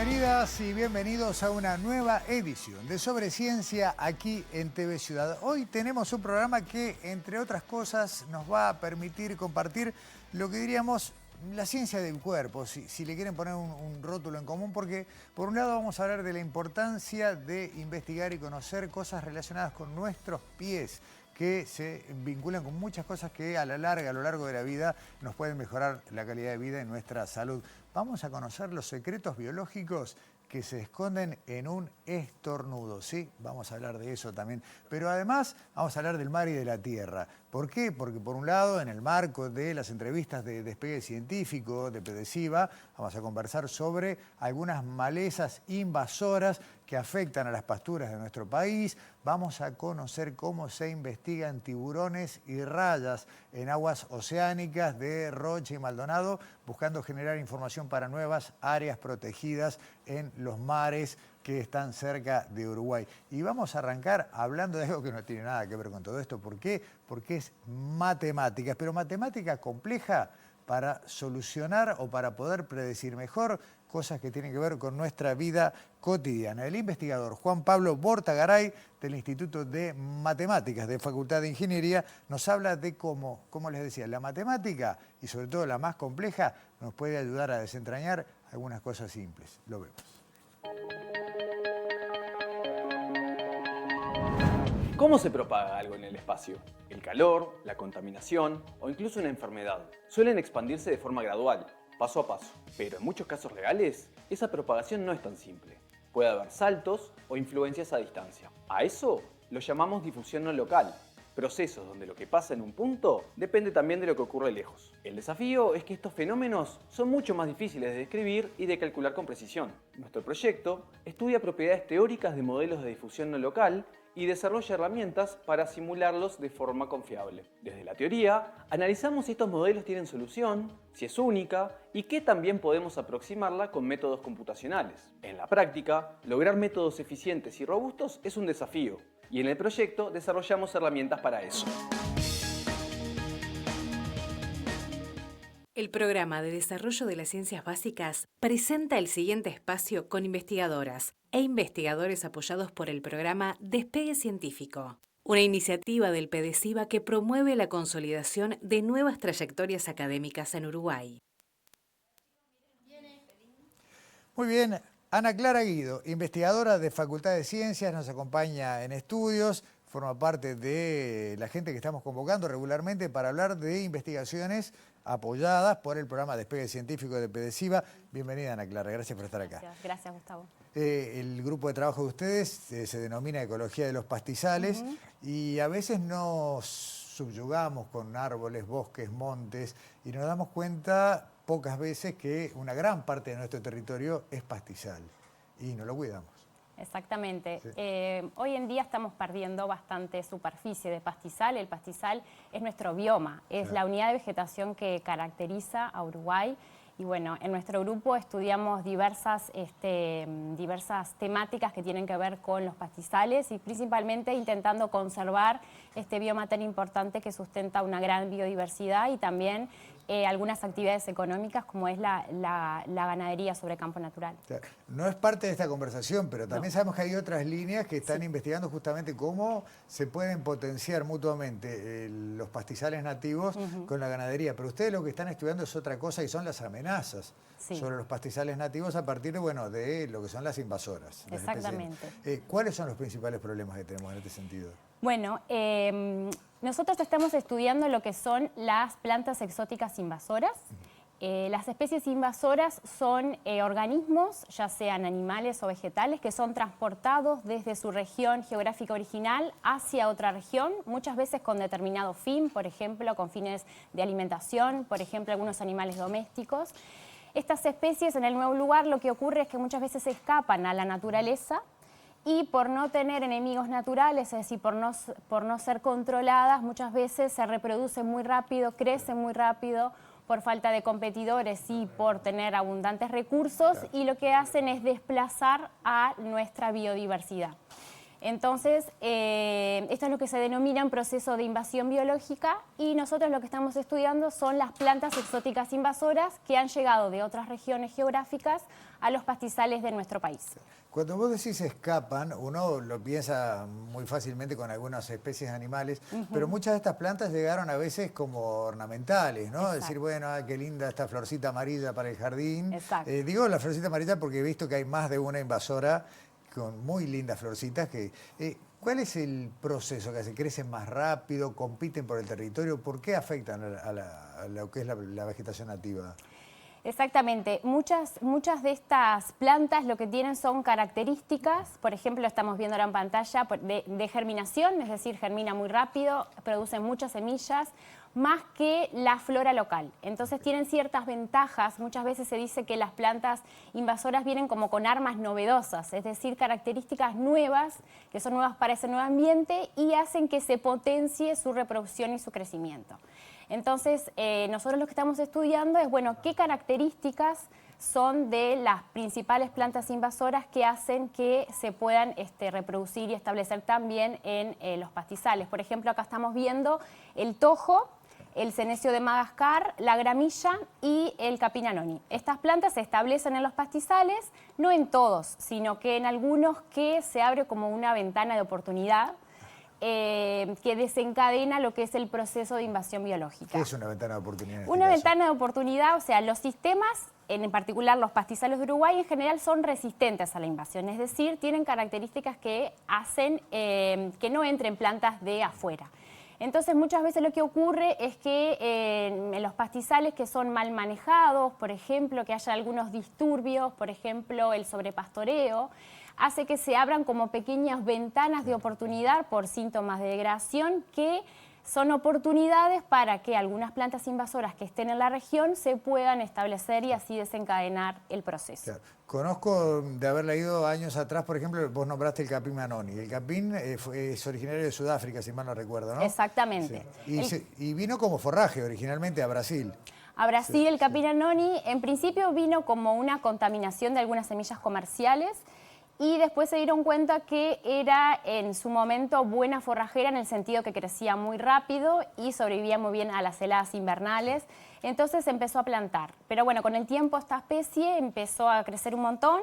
Bienvenidas y bienvenidos a una nueva edición de Sobre Ciencia aquí en TV Ciudad. Hoy tenemos un programa que, entre otras cosas, nos va a permitir compartir lo que diríamos la ciencia del cuerpo, si le quieren poner un rótulo en común, porque por un lado vamos a hablar de la importancia de investigar y conocer cosas relacionadas con nuestros pies, que se vinculan con muchas cosas que a la larga, a lo largo de la vida, nos pueden mejorar la calidad de vida y nuestra salud. Vamos a conocer los secretos biológicos que se esconden en un estornudo, ¿sí? Vamos a hablar de eso también. Pero además vamos a hablar del mar y de la tierra. ¿Por qué? Porque por un lado, en el marco de las entrevistas de Despegue Científico de PDCIVA, vamos a conversar sobre algunas malezas invasoras que afectan a las pasturas de nuestro país. Vamos a conocer cómo se investigan tiburones y rayas en aguas oceánicas de Rocha y Maldonado, buscando generar información para nuevas áreas protegidas en los mares que están cerca de Uruguay. Y vamos a arrancar hablando de algo que no tiene nada que ver con todo esto. ¿Por qué? Porque es matemáticas, pero matemática compleja para solucionar o para poder predecir mejor cosas que tienen que ver con nuestra vida cotidiana. El investigador Juan Pablo Bortagaray, del Instituto de Matemáticas de Facultad de Ingeniería, nos habla de cómo, como les decía, la matemática, y sobre todo la más compleja, nos puede ayudar a desentrañar algunas cosas simples. Lo vemos. ¿Cómo se propaga algo en el espacio? El calor, la contaminación o incluso una enfermedad suelen expandirse de forma gradual, paso a paso. Pero en muchos casos reales, esa propagación no es tan simple. Puede haber saltos o influencias a distancia. A eso lo llamamos difusión no local, procesos donde lo que pasa en un punto depende también de lo que ocurre lejos. El desafío es que estos fenómenos son mucho más difíciles de describir y de calcular con precisión. Nuestro proyecto estudia propiedades teóricas de modelos de difusión no local y desarrolla herramientas para simularlos de forma confiable. Desde la teoría, analizamos si estos modelos tienen solución, si es única y que también podemos aproximarla con métodos computacionales. En la práctica, lograr métodos eficientes y robustos es un desafío, y en el proyecto desarrollamos herramientas para eso. El Programa de Desarrollo de las Ciencias Básicas presenta el siguiente espacio con investigadoras e investigadores apoyados por el programa Despegue Científico, una iniciativa del PDCIVA que promueve la consolidación de nuevas trayectorias académicas en Uruguay. Muy bien, Ana Clara Guido, investigadora de Facultad de Ciencias, nos acompaña en estudios, forma parte de la gente que estamos convocando regularmente para hablar de investigaciones apoyadas por el programa Despegue Científico de PDCIVA. Bienvenida, Ana Clara, gracias por estar acá. Gracias, Gustavo. El grupo de trabajo de ustedes se denomina Ecología de los Pastizales y a veces nos subyugamos con árboles, bosques, montes y nos damos cuenta pocas veces que una gran parte de nuestro territorio es pastizal y no lo cuidamos. Exactamente. Sí. Hoy en día estamos perdiendo bastante superficie de pastizal. El pastizal es nuestro bioma, es la unidad de vegetación que caracteriza a Uruguay. Y bueno, en nuestro grupo estudiamos diversas temáticas que tienen que ver con los pastizales y principalmente intentando conservar este bioma tan importante que sustenta una gran biodiversidad y también algunas actividades económicas como es la ganadería sobre campo natural. O sea, no es parte de esta conversación, pero también sabemos que hay otras líneas que están investigando justamente cómo se pueden potenciar mutuamente los pastizales nativos con la ganadería. Pero ustedes lo que están estudiando es otra cosa y son las amenazas sobre los pastizales nativos a partir de lo que son las invasoras. Exactamente. ¿Cuáles son los principales problemas que tenemos en este sentido? Bueno, nosotros estamos estudiando lo que son las plantas exóticas invasoras. Las especies invasoras son organismos, ya sean animales o vegetales, que son transportados desde su región geográfica original hacia otra región, muchas veces con determinado fin, por ejemplo, con fines de alimentación, por ejemplo, algunos animales domésticos. Estas especies en el nuevo lugar lo que ocurre es que muchas veces se escapan a la naturaleza y por no tener enemigos naturales, es decir, por no ser controladas, muchas veces se reproducen muy rápido, crecen muy rápido por falta de competidores y por tener abundantes recursos y lo que hacen es desplazar a nuestra biodiversidad. Entonces, esto es lo que se denomina un proceso de invasión biológica y nosotros lo que estamos estudiando son las plantas exóticas invasoras que han llegado de otras regiones geográficas a los pastizales de nuestro país. Cuando vos decís escapan, uno lo piensa muy fácilmente con algunas especies animales, pero muchas de estas plantas llegaron a veces como ornamentales, ¿no? Exacto. Decir, bueno, qué linda esta florcita amarilla para el jardín. Exacto. Digo la florcita amarilla porque he visto que hay más de una invasora con muy lindas florcitas que... ¿Cuál es el proceso que hace? ¿Crecen más rápido? ¿Compiten por el territorio? ¿Por qué afectan a lo que es la vegetación nativa? Exactamente. Muchas de estas plantas lo que tienen son características, por ejemplo, estamos viendo ahora en pantalla, de germinación, es decir, germina muy rápido, producen muchas semillas, más que la flora local. Entonces tienen ciertas ventajas. Muchas veces se dice que las plantas invasoras vienen como con armas novedosas, es decir, características nuevas, que son nuevas para ese nuevo ambiente y hacen que se potencie su reproducción y su crecimiento. Entonces, nosotros lo que estamos estudiando es, bueno, qué características son de las principales plantas invasoras que hacen que se puedan reproducir y establecer también en los pastizales. Por ejemplo, acá estamos viendo el tojo, el senecio de Madagascar, la gramilla y el capinanoni. Estas plantas se establecen en los pastizales, no en todos, sino que en algunos que se abre como una ventana de oportunidad que desencadena lo que es el proceso de invasión biológica. ¿Qué es una ventana de oportunidad? Una ventana de oportunidad, o sea, los sistemas, en particular los pastizales de Uruguay, en general son resistentes a la invasión, es decir, tienen características que hacen que no entren plantas de afuera. Entonces, muchas veces lo que ocurre es que en los pastizales que son mal manejados, por ejemplo, que haya algunos disturbios, por ejemplo, el sobrepastoreo, hace que se abran como pequeñas ventanas de oportunidad por síntomas de degradación que son oportunidades para que algunas plantas invasoras que estén en la región se puedan establecer y así desencadenar el proceso. Claro. Conozco de haber leído años atrás, por ejemplo, vos nombraste el capín manoni. El capín es originario de Sudáfrica, si mal no recuerdo, ¿no? Exactamente. Sí. Y vino como forraje originalmente a Brasil. A Brasil, sí, el capinanoni en principio vino como una contaminación de algunas semillas comerciales y después se dieron cuenta que era en su momento buena forrajera en el sentido que crecía muy rápido y sobrevivía muy bien a las heladas invernales. Entonces se empezó a plantar. Pero bueno, con el tiempo esta especie empezó a crecer un montón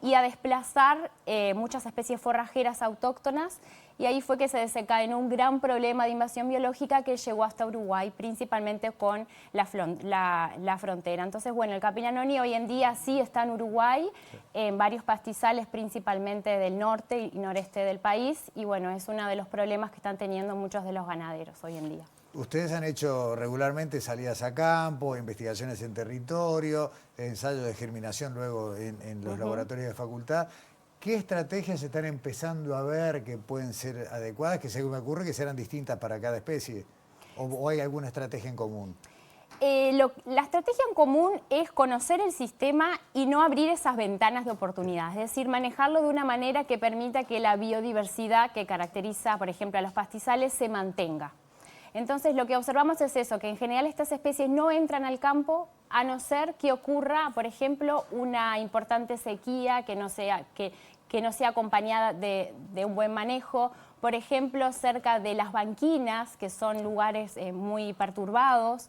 y a desplazar muchas especies forrajeras autóctonas y ahí fue que se desencadenó un gran problema de invasión biológica que llegó hasta Uruguay, principalmente con la frontera. Entonces, bueno, el capinanoni hoy en día sí está en Uruguay, en varios pastizales, principalmente del norte y noreste del país, y bueno, es uno de los problemas que están teniendo muchos de los ganaderos hoy en día. Ustedes han hecho regularmente salidas a campo, investigaciones en territorio, ensayos de germinación luego en los laboratorios de facultad. ¿Qué estrategias se están empezando a ver que pueden ser adecuadas, que según me ocurre que serán distintas para cada especie? ¿O hay alguna estrategia en común? La estrategia en común es conocer el sistema y no abrir esas ventanas de oportunidad, es decir, manejarlo de una manera que permita que la biodiversidad que caracteriza, por ejemplo, a los pastizales se mantenga. Entonces, lo que observamos es eso, que en general estas especies no entran al campo a no ser que ocurra, por ejemplo, una importante sequía que no sea acompañada de un buen manejo. Por ejemplo, cerca de las banquinas, que son lugares muy perturbados.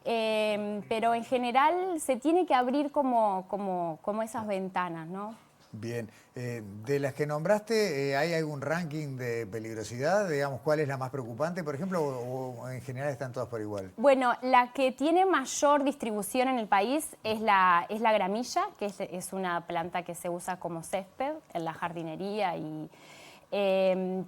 Pero en general se tiene que abrir como esas ventanas, ¿no? Bien. De las que nombraste, ¿hay algún ranking de peligrosidad? Digamos, ¿cuál es la más preocupante, por ejemplo, o en general están todas por igual? Bueno, la que tiene mayor distribución en el país es la gramilla, que es una planta que se usa como césped en la jardinería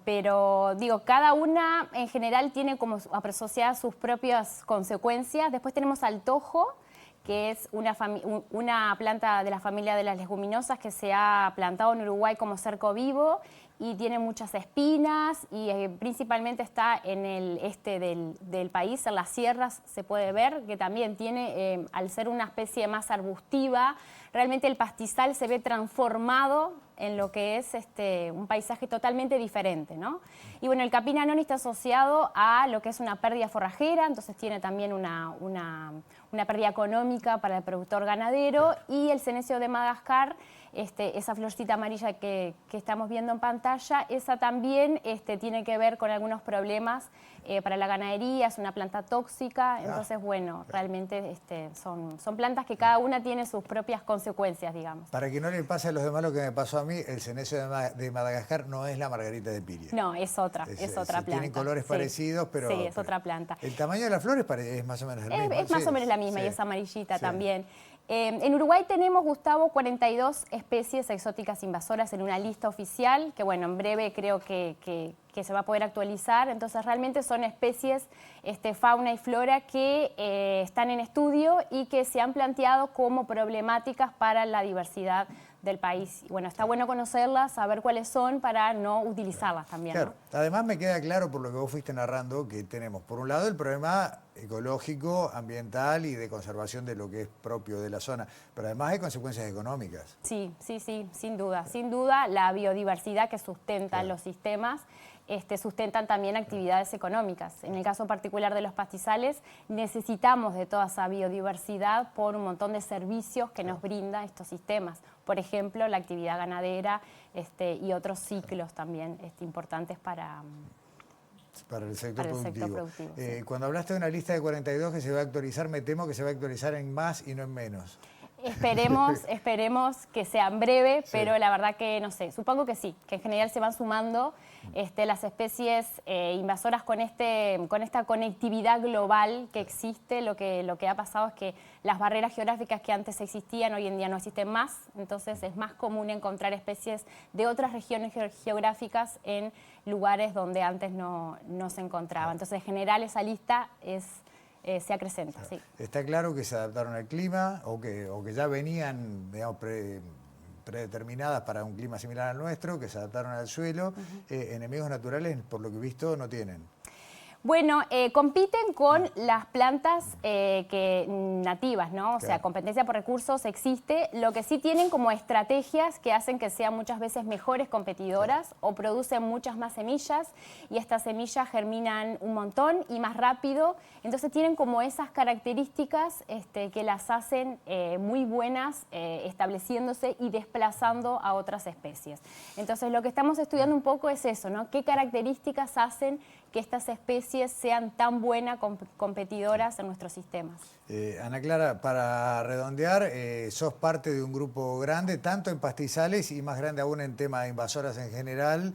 pero digo, cada una en general tiene como asociadas sus propias consecuencias. Después tenemos al tojo, que es una planta de la familia de las leguminosas que se ha plantado en Uruguay como cerco vivo y tiene muchas espinas y principalmente está en el este del país, en las sierras se puede ver, que también tiene, al ser una especie más arbustiva, realmente el pastizal se ve transformado en lo que es un paisaje totalmente diferente, ¿no? Y bueno, el capim anoni está asociado a lo que es una pérdida forrajera, entonces tiene también una pérdida económica para el productor ganadero, y el senecio de Madagascar, esa florcita amarilla que estamos viendo en pantalla, esa también tiene que ver con algunos problemas para la ganadería, es una planta tóxica, entonces bueno, realmente son plantas que cada una tiene sus propias consecuencias, digamos. Para que no le pase a los demás lo que me pasó a mí, el senecio de Madagascar no es la margarita de Piria. No, es otra planta. Tienen colores parecidos, pero... Sí, es otra planta. ¿El tamaño de la flor es más o menos el mismo? Es más o menos la misma, y es amarillita también. En Uruguay tenemos, Gustavo, 42 especies exóticas invasoras en una lista oficial, que bueno, en breve creo que se va a poder actualizar. Entonces realmente son especies, fauna y flora que están en estudio y que se han planteado como problemáticas para la diversidad del país. Y bueno, está bueno conocerlas, saber cuáles son para no utilizarlas también. Claro. ¿No? Además me queda claro por lo que vos fuiste narrando que tenemos, por un lado, el problema ecológico, ambiental y de conservación de lo que es propio de la zona, pero además hay consecuencias económicas. Sí, sin duda. Sin duda, la biodiversidad que sustenta los sistemas sustentan también actividades económicas. En el caso particular de los pastizales, necesitamos de toda esa biodiversidad por un montón de servicios que nos brinda estos sistemas. Por ejemplo, la actividad ganadera y otros ciclos también importantes para el sector productivo. Sí. Cuando hablaste de una lista de 42 que se va a actualizar, me temo que se va a actualizar en más y no en menos. Esperemos que sea en breve, pero la verdad que no sé, supongo que sí, que en general se van sumando las especies invasoras con esta conectividad global que existe. Lo que ha pasado es que las barreras geográficas que antes existían hoy en día no existen más, entonces es más común encontrar especies de otras regiones geográficas en lugares donde antes no se encontraba. Entonces en general esa lista se acrecenta, sí. Está claro que se adaptaron al clima o que ya venían, digamos, predeterminadas para un clima similar al nuestro, que se adaptaron al suelo. Enemigos naturales, por lo que he visto, no tienen. Bueno, compiten con las plantas nativas, ¿no? O sea, competencia por recursos existe. Lo que sí tienen como estrategias que hacen que sean muchas veces mejores competidoras o producen muchas más semillas, y estas semillas germinan un montón y más rápido. Entonces tienen como esas características que las hacen muy buenas, estableciéndose y desplazando a otras especies. Entonces lo que estamos estudiando un poco es eso, ¿no? ¿Qué características hacen que estas especies sean tan buenas competidoras en nuestros sistemas? Ana Clara, para redondear, sos parte de un grupo grande, tanto en pastizales y más grande aún en tema de invasoras en general,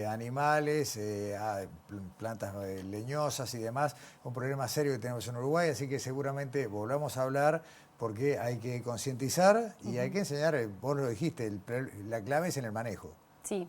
animales, plantas leñosas y demás, un problema serio que tenemos en Uruguay, así que seguramente volvamos a hablar porque hay que concientizar y hay que enseñar, vos lo dijiste, la clave es en el manejo. Sí,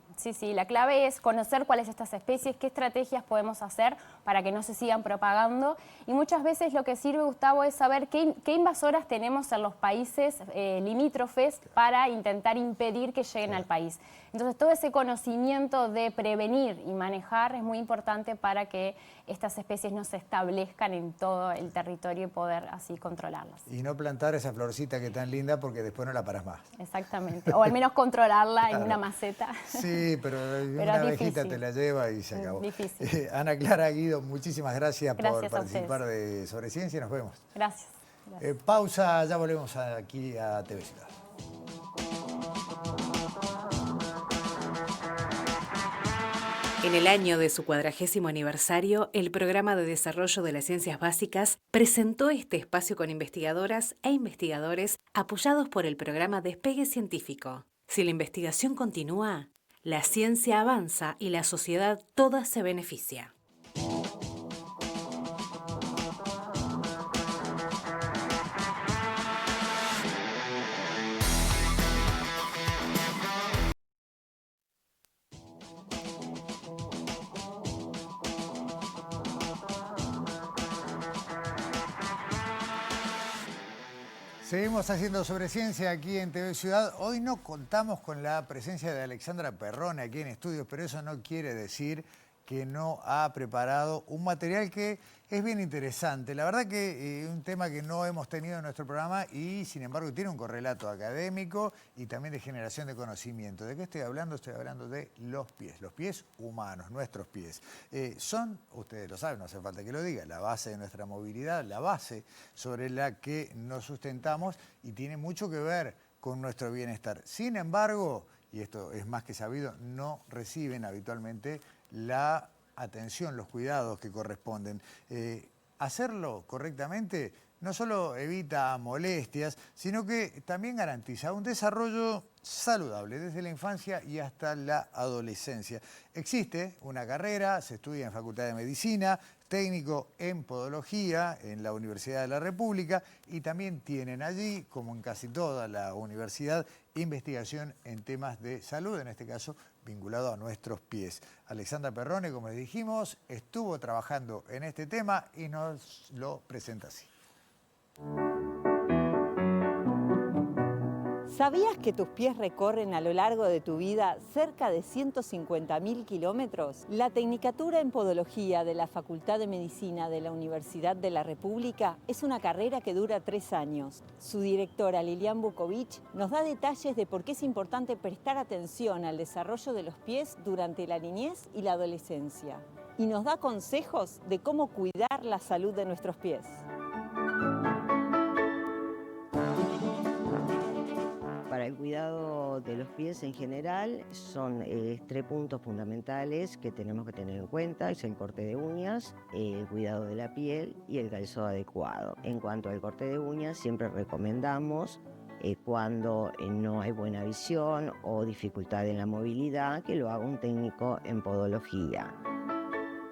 la clave es conocer cuáles son estas especies, qué estrategias podemos hacer para que no se sigan propagando, y muchas veces lo que sirve, Gustavo, es saber qué invasoras tenemos en los países limítrofes para intentar impedir que lleguen al país. Entonces todo ese conocimiento de prevenir y manejar es muy importante para que estas especies no se establezcan en todo el territorio y poder así controlarlas. Y no plantar esa florcita que es tan linda porque después no la paras más. Exactamente, o al menos controlarla en una maceta. Sí, pero una abejita te la lleva y se acabó. Difícil. Ana Clara, Guido, muchísimas gracias por participar de Sobre Ciencia. Nos vemos. Gracias. Pausa, ya volvemos aquí a TV Ciudad. En el año de su 40º aniversario, el Programa de Desarrollo de las Ciencias Básicas presentó este espacio con investigadoras e investigadores apoyados por el programa Despegue Científico. Si la investigación continúa, la ciencia avanza y la sociedad toda se beneficia. Seguimos haciendo Sobre Ciencia aquí en TV Ciudad. Hoy no contamos con la presencia de Alexandra Perrone aquí en estudios, pero eso no quiere decir que no ha preparado un material que es bien interesante. La verdad que es un tema que no hemos tenido en nuestro programa y, sin embargo, tiene un correlato académico y también de generación de conocimiento. ¿De qué estoy hablando? Estoy hablando de los pies humanos, nuestros pies. Son, ustedes lo saben, no hace falta que lo diga, la base de nuestra movilidad, la base sobre la que nos sustentamos y tiene mucho que ver con nuestro bienestar. Sin embargo, y esto es más que sabido, no reciben habitualmente la atención, los cuidados que corresponden. Hacerlo correctamente no solo evita molestias, sino que también garantiza un desarrollo saludable desde la infancia y hasta la adolescencia. Existe una carrera, se estudia en Facultad de Medicina, técnico en podología en la Universidad de la República y también tienen allí, como en casi toda la universidad, investigación en temas de salud, en este caso vinculado a nuestros pies. Alexandra Perrone, como les dijimos, estuvo trabajando en este tema y nos lo presenta así. ¿Sabías que tus pies recorren a lo largo de tu vida cerca de 150.000 kilómetros? La Tecnicatura en Podología de la Facultad de Medicina de la Universidad de la República es una carrera que dura 3 años. Su directora, Lilian Vukovic, nos da detalles de por qué es importante prestar atención al desarrollo de los pies durante la niñez y la adolescencia. Y nos da consejos de cómo cuidar la salud de nuestros pies. Para el cuidado de los pies en general son 3 puntos fundamentales que tenemos que tener en cuenta. Es el corte de uñas, el cuidado de la piel y el calzado adecuado. En cuanto al corte de uñas, siempre recomendamos cuando no hay buena visión o dificultad en la movilidad que lo haga un técnico en podología.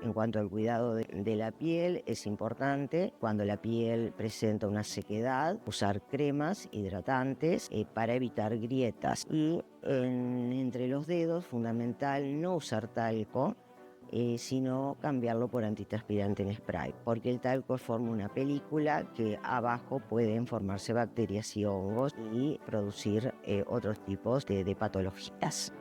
En cuanto al cuidado de la piel, es importante cuando la piel presenta una sequedad, usar cremas hidratantes para evitar grietas. Y entre los dedos, fundamental no usar talco, sino cambiarlo por antitranspirante en spray, porque el talco forma una película que abajo pueden formarse bacterias y hongos y producir otros tipos de patologías.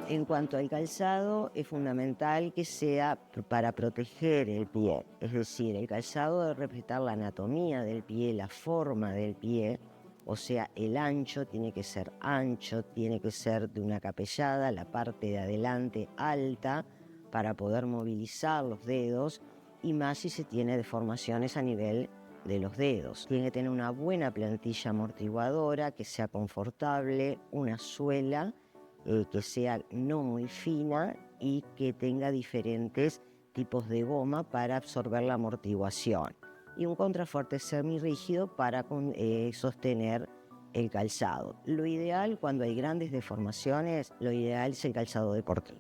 En cuanto al calzado, es fundamental que sea para proteger el pie. Es decir, el calzado debe respetar la anatomía del pie, la forma del pie. O sea, el ancho tiene que ser ancho, tiene que ser de una capellada, la parte de adelante alta, para poder movilizar los dedos, y más si se tiene deformaciones a nivel de los dedos. Tiene que tener una buena plantilla amortiguadora, que sea confortable, una suela que sea no muy fina y que tenga diferentes tipos de goma para absorber la amortiguación, y un contrafuerte semirrígido para sostener el calzado. Lo ideal, cuando hay grandes deformaciones, lo ideal es el calzado deportivo.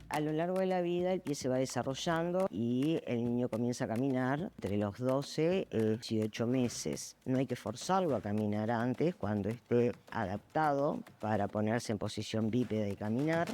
A lo largo de la vida el pie se va desarrollando y el niño comienza a caminar entre los 12 y 18 meses. No hay que forzarlo a caminar antes, cuando esté adaptado para ponerse en posición bípeda y caminar.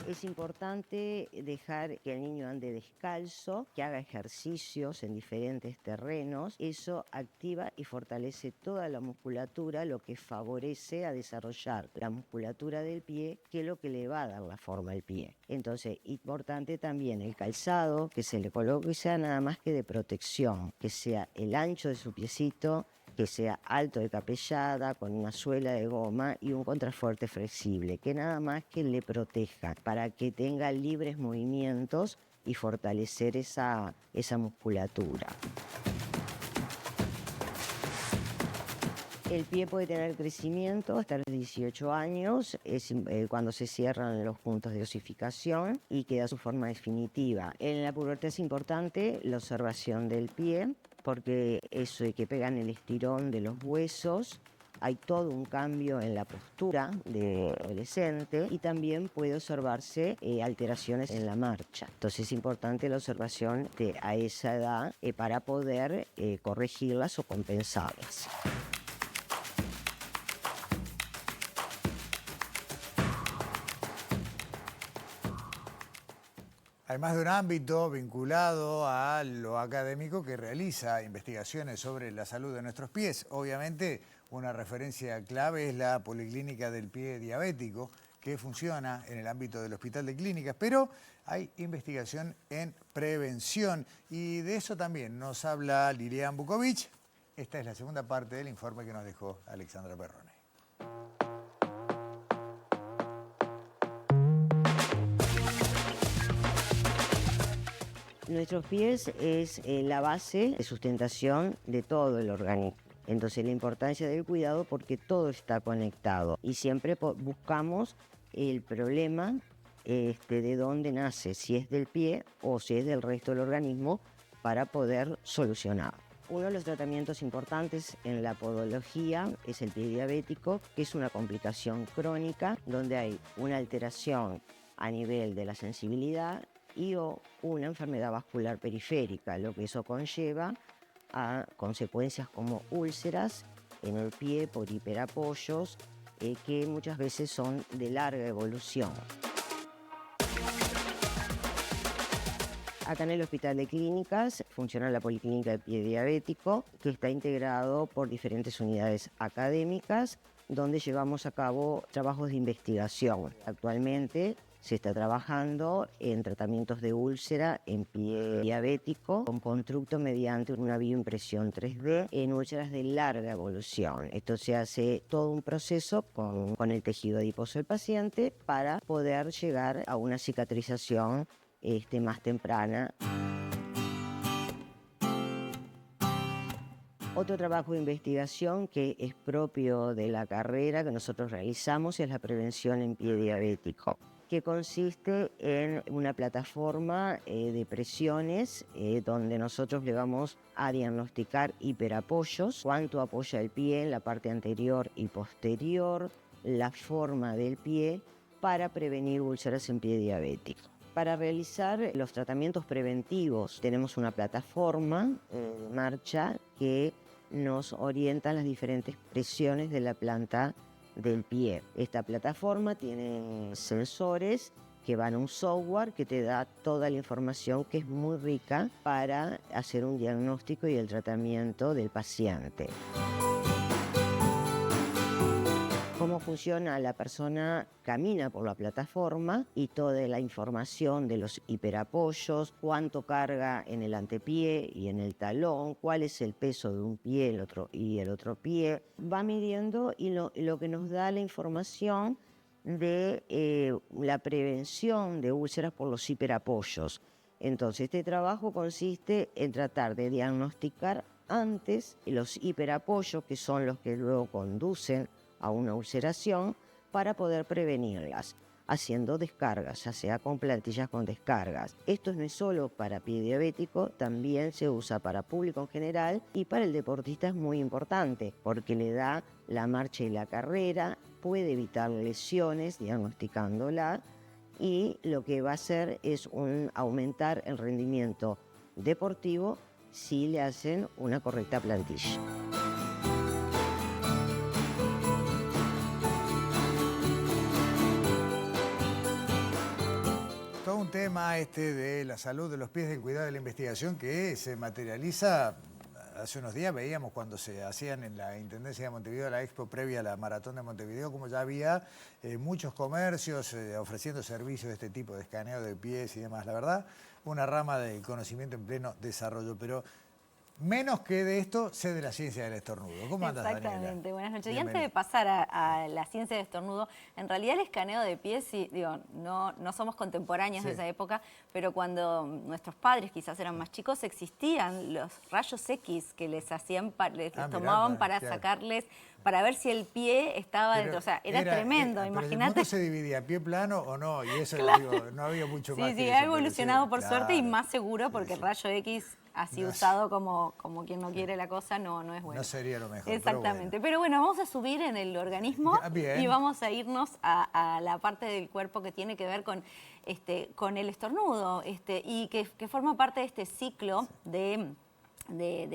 Es importante dejar que el niño ande descalzo, que haga ejercicios en diferentes terrenos. Eso activa y fortalece toda la musculatura, lo que favorece a desarrollar la musculatura del pie, que es lo que le va a dar la forma al pie. Entonces, importante también el calzado que se le coloque, sea nada más que de protección, que sea el ancho de su piecito, que sea alto de capellada, con una suela de goma y un contrafuerte flexible, que nada más que le proteja, para que tenga libres movimientos y fortalecer esa musculatura. El pie puede tener crecimiento hasta los 18 años, es cuando se cierran los puntos de osificación y queda su forma definitiva. En la pubertad es importante la observación del pie, porque eso de que pegan el estirón de los huesos, hay todo un cambio en la postura del adolescente, y también puede observarse alteraciones en la marcha. Entonces es importante la observación a esa edad para poder corregirlas o compensarlas. Hay más de un ámbito vinculado a lo académico que realiza investigaciones sobre la salud de nuestros pies. Obviamente, una referencia clave es la Policlínica del Pie Diabético, que funciona en el ámbito del Hospital de Clínicas, pero hay investigación en prevención. Y de eso también nos habla Lilian Vukovic. Esta es la segunda parte del informe que nos dejó Alexandra Perrone. Nuestros pies es la base de sustentación de todo el organismo. Entonces la importancia del cuidado porque todo está conectado y siempre buscamos el problema de dónde nace, si es del pie o si es del resto del organismo para poder solucionar. Uno de los tratamientos importantes en la podología es el pie diabético, que es una complicación crónica donde hay una alteración a nivel de la sensibilidad y o una enfermedad vascular periférica, lo que eso conlleva a consecuencias como úlceras en el pie por hiperapoyos, que muchas veces son de larga evolución. Acá en el Hospital de Clínicas funciona la Policlínica del Pie Diabético, que está integrado por diferentes unidades académicas, donde llevamos a cabo trabajos de investigación. Actualmente se está trabajando en tratamientos de úlcera en pie diabético con constructo mediante una bioimpresión 3D en úlceras de larga evolución. Esto se hace todo un proceso con el tejido adiposo del paciente para poder llegar a una cicatrización más temprana. Otro trabajo de investigación que es propio de la carrera que nosotros realizamos es la prevención en pie diabético, que consiste en una plataforma de presiones donde nosotros le vamos a diagnosticar hiperapoyos, cuánto apoya el pie en la parte anterior y posterior, la forma del pie para prevenir úlceras en pie diabético. Para realizar los tratamientos preventivos tenemos una plataforma de marcha que nos orienta las diferentes presiones de la planta del pie. Esta plataforma tiene sensores que van a un software que te da toda la información que es muy rica para hacer un diagnóstico y el tratamiento del paciente. ¿Cómo funciona? La persona camina por la plataforma y toda la información de los hiperapoyos, cuánto carga en el antepié y en el talón, cuál es el peso de un pie y el otro pie, va midiendo y lo que nos da la información de la prevención de úlceras por los hiperapoyos. Entonces, este trabajo consiste en tratar de diagnosticar antes los hiperapoyos, que son los que luego conducen a una ulceración, para poder prevenirlas, haciendo descargas, ya sea con plantillas con descargas. Esto no es solo para pie diabético, también se usa para público en general y para el deportista es muy importante porque le da la marcha y la carrera, puede evitar lesiones diagnosticándola y lo que va a hacer es aumentar el rendimiento deportivo si le hacen una correcta plantilla. Todo un tema de la salud de los pies, del cuidado de la investigación que se materializa. Hace unos días veíamos cuando se hacían en la Intendencia de Montevideo la expo previa a la Maratón de Montevideo, como ya había muchos comercios ofreciendo servicios de este tipo de escaneo de pies y demás. La verdad, una rama del conocimiento en pleno desarrollo, pero menos que de esto sé de la ciencia del estornudo. ¿Cómo andas, Daniela? Exactamente, buenas noches. Bienvenida. Y antes de pasar a la ciencia del estornudo, en realidad el escaneo de pies, sí, digo, no somos contemporáneos de esa época, pero cuando nuestros padres quizás eran más chicos, existían los rayos X que les hacían, les tomaban para sacarles, para ver si el pie estaba dentro. O sea, era tremendo, imagínate. ¿El mundo se dividía pie plano o no? Y eso, digo, no había mucho más que Sí, eso, ha evolucionado pero por suerte y más seguro, porque el rayo X así No, usado como quien no quiere la cosa no es bueno. No sería lo mejor. Exactamente. Pero bueno, vamos a subir en el organismo y vamos a irnos a la parte del cuerpo que tiene que ver con el estornudo y que forma parte de este ciclo de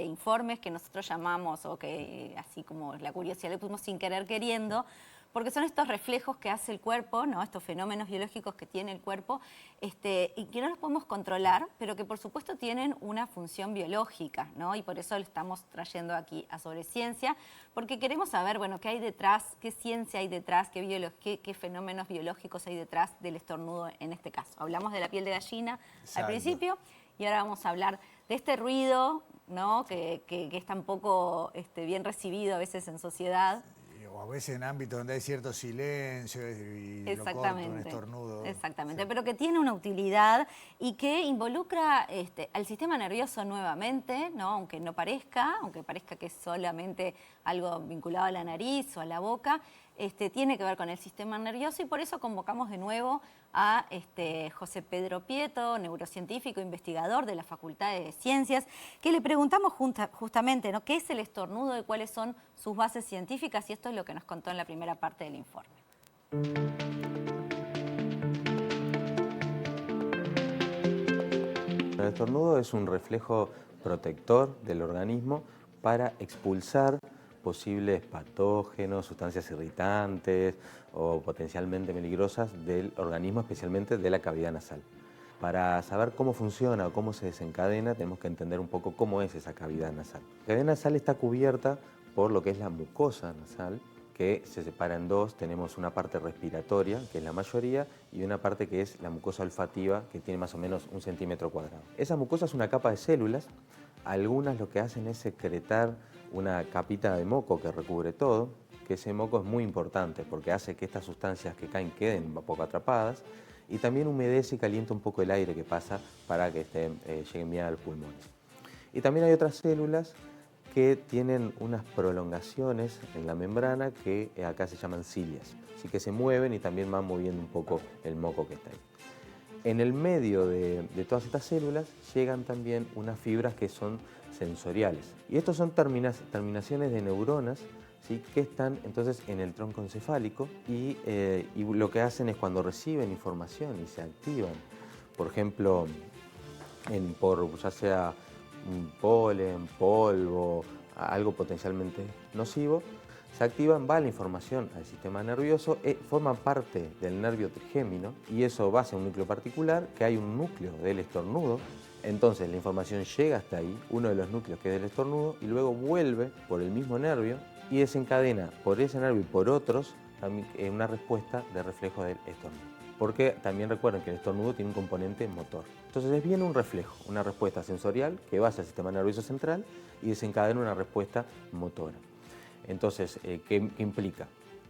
informes que nosotros llamamos, o que así como la curiosidad le pusimos sin querer queriendo, porque son estos reflejos que hace el cuerpo, ¿no? Estos fenómenos biológicos que tiene el cuerpo, y que no los podemos controlar, pero que por supuesto tienen una función biológica, ¿no? Y por eso lo estamos trayendo aquí a Sobreciencia, porque queremos saber, bueno, qué hay detrás, qué ciencia hay detrás, qué fenómenos biológicos hay detrás del estornudo en este caso. Hablamos de la piel de gallina al principio y ahora vamos a hablar de este ruido, ¿no? que es tan poco bien recibido a veces en sociedad. O a veces en ámbitos donde hay cierto silencio y lo corto, un estornudo. Exactamente, Sí. pero que tiene una utilidad y que involucra al sistema nervioso nuevamente, ¿no? Aunque parezca que es solamente algo vinculado a la nariz o a la boca, tiene que ver con el sistema nervioso y por eso convocamos de nuevo a José Pedro Pieto, neurocientífico, investigador de la Facultad de Ciencias, que le preguntamos justamente, ¿no? ¿Qué es el estornudo y cuáles son sus bases científicas? Y esto es lo que nos contó en la primera parte del informe. El estornudo es un reflejo protector del organismo para expulsar posibles patógenos, sustancias irritantes o potencialmente peligrosas del organismo, especialmente de la cavidad nasal. Para saber cómo funciona o cómo se desencadena, tenemos que entender un poco cómo es esa cavidad nasal. La cavidad nasal está cubierta por lo que es la mucosa nasal, que se separa en dos. Tenemos una parte respiratoria, que es la mayoría, y una parte que es la mucosa olfativa, que tiene más o menos 1 centímetro cuadrado. Esa mucosa es una capa de células. Algunas lo que hacen es secretar una capita de moco que recubre todo, que ese moco es muy importante porque hace que estas sustancias que caen queden un poco atrapadas y también humedece y calienta un poco el aire que pasa para que lleguen bien a los pulmones. Y también hay otras células que tienen unas prolongaciones en la membrana que acá se llaman cilias, así que se mueven y también van moviendo un poco el moco que está ahí. En el medio de todas estas células llegan también unas fibras que son sensoriales. Y estos son terminaciones de neuronas, ¿sí? Que están entonces en el tronco encefálico y lo que hacen es cuando reciben información y se activan, por ejemplo, ya sea un polen, polvo, algo potencialmente nocivo, se activan, va la información al sistema nervioso, forman parte del nervio trigémino y eso va hacia un núcleo particular, que hay un núcleo del estornudo. Entonces la información llega hasta ahí, uno de los núcleos que es del estornudo, y luego vuelve por el mismo nervio y desencadena por ese nervio y por otros una respuesta de reflejo del estornudo. Porque también recuerden que el estornudo tiene un componente motor. Entonces es bien un reflejo, una respuesta sensorial que va hacia el sistema nervioso central y desencadena una respuesta motora. Entonces, ¿qué implica?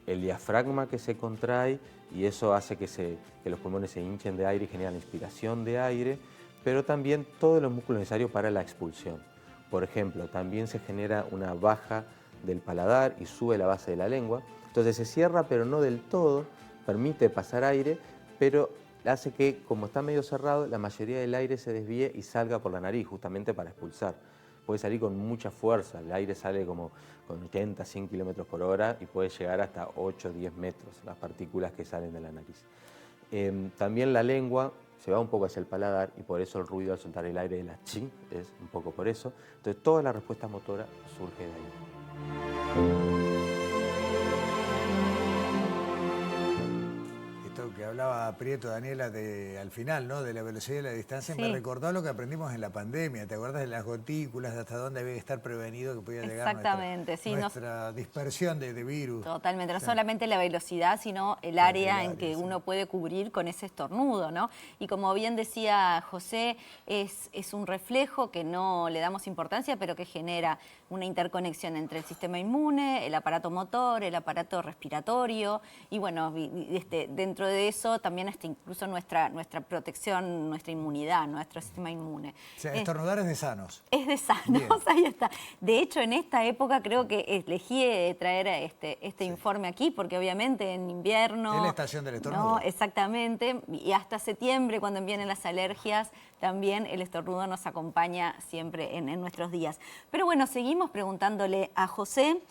El diafragma que se contrae y eso hace que los pulmones se hinchen de aire y generan inspiración de aire, pero también todos los músculos necesarios para la expulsión. Por ejemplo, también se genera una baja del paladar y sube la base de la lengua. Entonces se cierra, pero no del todo, permite pasar aire, pero hace que, como está medio cerrado, la mayoría del aire se desvíe y salga por la nariz, justamente para expulsar. Puede salir con mucha fuerza, el aire sale como con 80, 100 kilómetros por hora y puede llegar hasta 8, 10 metros, las partículas que salen de la nariz. También la lengua se va un poco hacia el paladar y por eso el ruido al soltar el aire de la chi es un poco por eso. Entonces toda la respuesta motora surge de ahí. Que hablaba Prieto, Daniela, al final, ¿no? De la velocidad y la distancia, sí. Me recordó lo que aprendimos en la pandemia. ¿Te acuerdas de las gotículas, de hasta dónde había que estar prevenido que podía llegar nuestra dispersión de virus? Totalmente, no solamente la velocidad, sino el área en que uno puede cubrir con ese estornudo, ¿no? Y como bien decía José, es un reflejo que no le damos importancia, pero que genera una interconexión entre el sistema inmune, el aparato motor, el aparato respiratorio y bueno, dentro de eso también incluso nuestra protección, nuestra inmunidad, nuestro sistema inmune. O sea, estornudar es de sanos. Es de sanos, bien. Ahí está. De hecho, en esta época creo que elegí traer este informe aquí, porque obviamente en invierno... Es la estación del estornudo. No, exactamente, y hasta septiembre, cuando vienen las alergias, también el estornudo nos acompaña siempre en nuestros días. Pero bueno, seguimos preguntándole a José...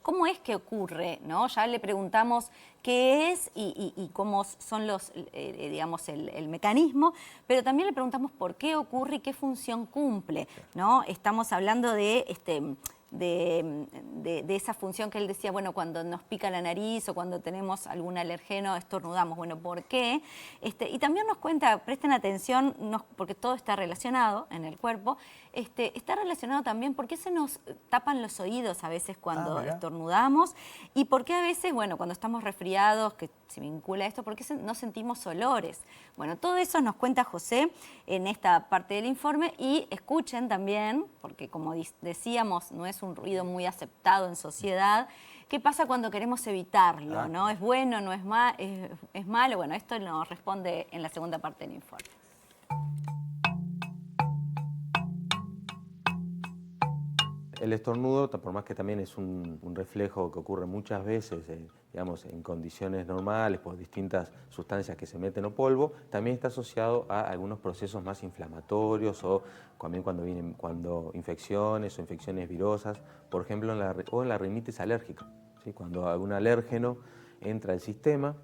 ¿Cómo es que ocurre? ¿No? Ya le preguntamos qué es y cómo son digamos, el mecanismo, pero también le preguntamos por qué ocurre y qué función cumple, ¿no? Estamos hablando de esa función que él decía, bueno, cuando nos pica la nariz o cuando tenemos algún alergeno estornudamos. Bueno, ¿por qué? Y también nos cuenta, presten atención, porque todo está relacionado en el cuerpo, está relacionado también por qué se nos tapan los oídos a veces cuando estornudamos y por qué a veces, bueno, cuando estamos resfriados, que se vincula a esto, por qué no sentimos olores. Bueno, todo eso nos cuenta José en esta parte del informe y escuchen también, porque como decíamos, no es un ruido muy aceptado en sociedad. ¿Qué pasa cuando queremos evitarlo? ¿No? ¿Es bueno, no es, es malo? Bueno, esto nos responde en la segunda parte del informe. El estornudo, por más que también es un reflejo que ocurre muchas veces, digamos, en condiciones normales, por distintas sustancias que se meten o polvo, también está asociado a algunos procesos más inflamatorios o también cuando infecciones o infecciones virosas, por ejemplo, en la rinitis alérgica, ¿sí? Cuando algún alérgeno entra al sistema,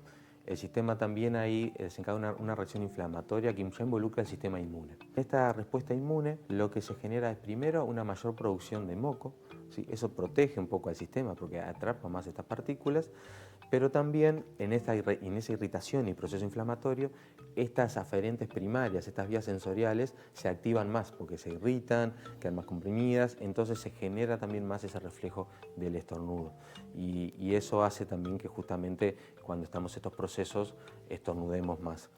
el sistema también ahí desencadena una reacción inflamatoria que ya involucra el sistema inmune. Esta respuesta inmune lo que se genera es primero una mayor producción de moco, ¿sí? Eso protege un poco al sistema porque atrapa más estas partículas, pero también en esa irritación y proceso inflamatorio, estas aferentes primarias, estas vías sensoriales, se activan más porque se irritan, quedan más comprimidas, entonces se genera también más ese reflejo del estornudo. Y eso hace también que justamente cuando estamos en estos procesos estornudemos más.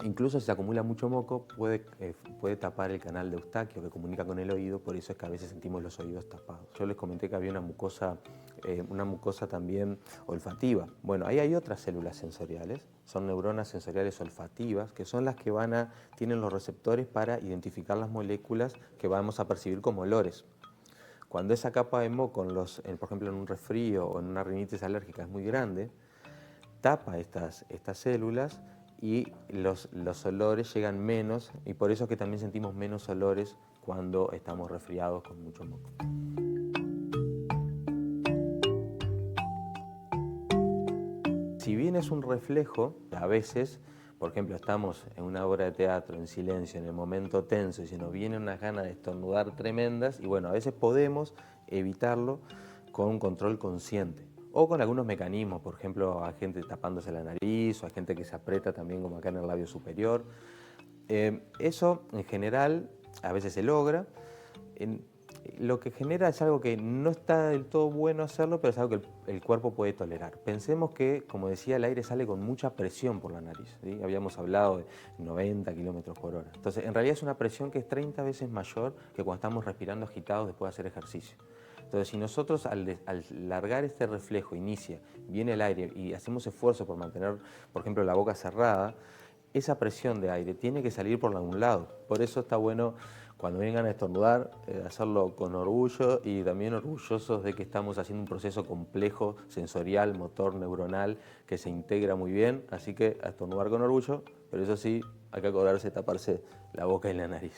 Incluso si se acumula mucho moco, puede tapar el canal de Eustaquio que comunica con el oído, por eso es que a veces sentimos los oídos tapados. Yo les comenté que había una mucosa también olfativa. Bueno, ahí hay otras células sensoriales, son neuronas sensoriales olfativas, que son las que tienen los receptores para identificar las moléculas que vamos a percibir como olores. Cuando esa capa de moco, por ejemplo en un resfrío o en una rinitis alérgica es muy grande, tapa estas células y los olores llegan menos y por eso es que también sentimos menos olores cuando estamos resfriados con mucho moco. Si bien es un reflejo, a veces, por ejemplo, estamos en una obra de teatro en silencio, en el momento tenso, y se nos vienen unas ganas de estornudar tremendas, y bueno, a veces podemos evitarlo con un control consciente. O con algunos mecanismos, por ejemplo, a gente tapándose la nariz, o a gente que se aprieta también como acá en el labio superior. Eso, en general, a veces se logra. Lo que genera es algo que no está del todo bueno hacerlo, pero es algo que el cuerpo puede tolerar. Pensemos que, como decía, el aire sale con mucha presión por la nariz, ¿sí? Habíamos hablado de 90 kilómetros por hora. Entonces, en realidad es una presión que es 30 veces mayor que cuando estamos respirando agitados después de hacer ejercicio. Entonces, si nosotros al largar este reflejo viene el aire y hacemos esfuerzo por mantener, por ejemplo, la boca cerrada, esa presión de aire tiene que salir por algún lado. Por eso está bueno, cuando vengan a estornudar, hacerlo con orgullo y también orgullosos de que estamos haciendo un proceso complejo, sensorial, motor, neuronal, que se integra muy bien. Así que a estornudar con orgullo, pero eso sí, hay que acordarse de taparse la boca y la nariz.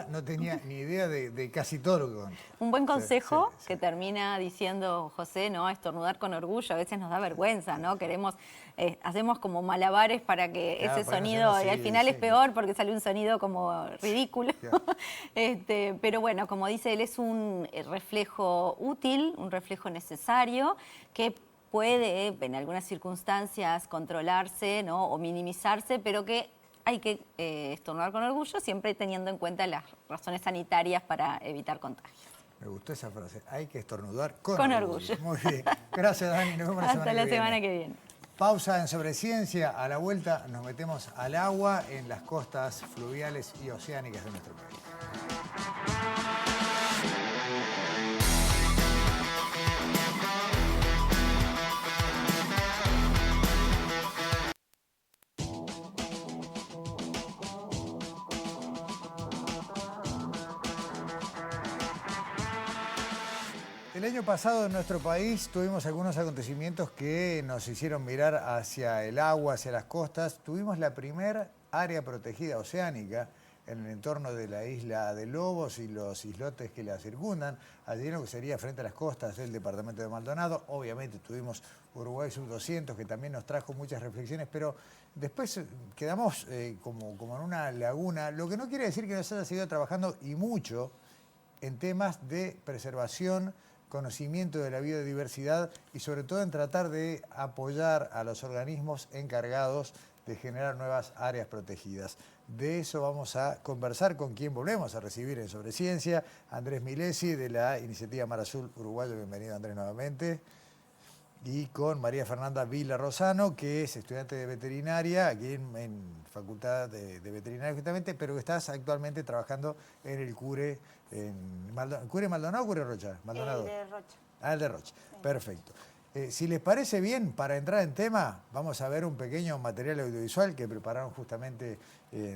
No tenía ni idea de casi todo lo que contó. Un buen consejo que termina diciendo José, ¿no? Estornudar con orgullo, a veces nos da vergüenza, ¿no? Hacemos como malabares para que ese sonido, y al final es peor porque sale un sonido como ridículo. Pero bueno, como dice él, es un reflejo útil, un reflejo necesario que puede en algunas circunstancias controlarse, ¿no? O minimizarse, pero que hay que estornudar con orgullo, siempre teniendo en cuenta las razones sanitarias para evitar contagios. Me gustó esa frase, hay que estornudar con orgullo. Muy bien. Gracias, Dani. Nos vemos Hasta la semana que viene. Pausa en Sobreciencia. A la vuelta nos metemos al agua en las costas fluviales y oceánicas de nuestro país. El año pasado en nuestro país tuvimos algunos acontecimientos que nos hicieron mirar hacia el agua, hacia las costas. Tuvimos la primera área protegida oceánica en el entorno de la isla de Lobos y los islotes que la circundan, allí en lo que sería frente a las costas del departamento de Maldonado. Obviamente tuvimos Uruguay Sub 200, que también nos trajo muchas reflexiones, pero después quedamos como en una laguna, lo que no quiere decir que no se haya seguido trabajando y mucho en temas de preservación, conocimiento de la biodiversidad y sobre todo en tratar de apoyar a los organismos encargados de generar nuevas áreas protegidas. De eso vamos a conversar con quien volvemos a recibir en Sobre Ciencia, Andrés Milesi, de la iniciativa Mar Azul Uruguayo. Bienvenido, Andrés, nuevamente. Y con María Fernanda Vila Rosano, que es estudiante de veterinaria aquí en Facultad de Veterinaria justamente, pero que estás actualmente trabajando en el CURE, ¿CURE Maldonado o CURE Rocha? Maldonado. El de Rocha. Ah, el de Rocha. Sí. Perfecto. Si les parece bien, para entrar en tema, vamos a ver un pequeño material audiovisual que prepararon justamente